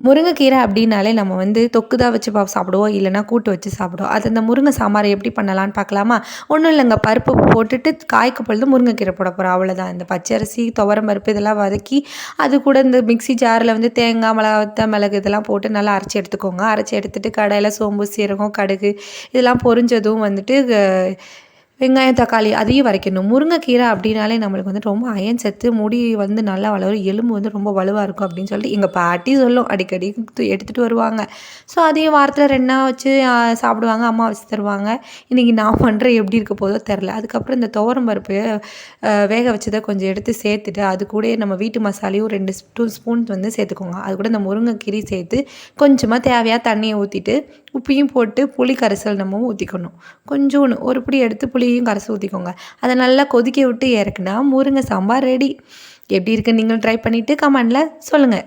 முருங்கைக்கீரை அப்படின்னாலே நம்ம தொக்கு தான் வச்சு சாப்பிடுவோம், இல்லைனா கூட்டு வச்சு சாப்பிடுவோம். அது அந்த முருங்கை சாம்பார் எப்படி பண்ணலான்னு பார்க்கலாமா? ஒன்றும் இல்லைங்க, பருப்பு போட்டுட்டு காய்க்க பொழுது முருங்கைக்கீரை போட போகிறோம், அவ்வளோதான். இந்த பச்சரிசி, துவரம் பருப்பு இதெல்லாம் வதக்கி அது கூட இந்த மிக்ஸி ஜாரில் தேங்காய், மிளகா, மிளகு இதெல்லாம் போட்டு நல்லா அரைச்சி எடுத்துக்கோங்க. அரைச்சி எடுத்துட்டு கடாயில் சோம்பு, சீரகம், கடுகு இதெல்லாம் பொரிஞ்சதும் வெங்காயம், தக்காளி அதையும் வதக்கிடணும். முருங்கைக்கீரை அப்படின்னாலே நம்மளுக்கு ரொம்ப அயன் சத்து, முடி நல்லா வளரும், எலும்பு ரொம்ப வலுவாக இருக்கும் அப்படின்னு சொல்லிட்டு எங்கள் பாட்டி சொல்லும். அடிக்கடி எடுத்துகிட்டு வருவாங்க. ஸோ அதையும் வாரத்தில் 2 நாள் வச்சு சாப்பிடுவாங்க. அம்மா வச்சு தருவாங்க. இன்றைக்கி நான் பண்ணுறேன், எப்படி இருக்க போதோ தெரில. அதுக்கப்புறம் இந்த துவரம் பருப்பு வேக வச்சதை கொஞ்சம் எடுத்து சேர்த்துட்டு, அது கூடயே நம்ம வீட்டு மசாலையும் 2 ஸ்பூன் சேர்த்துக்கோங்க. அது கூட இந்த முருங்கைக்கீரை சேர்த்து கொஞ்சமாக தேவையாக தண்ணியை ஊற்றிட்டு உப்பையும் போட்டு புளி கரைசல் நம்ம ஊற்றிக்கணும். கொஞ்சோண்டு ஒரு பிடி எடுத்து புளியையும் கரைச்சி ஊற்றிக்கோங்க. அதை நல்லா கொதிக்க விட்டு இறக்குனா முருங்கை சாம்பார் ரெடி. எப்படி இருக்குன்னு நீங்களும் ட்ரை பண்ணிவிட்டு கமெண்டில் சொல்லுங்கள்.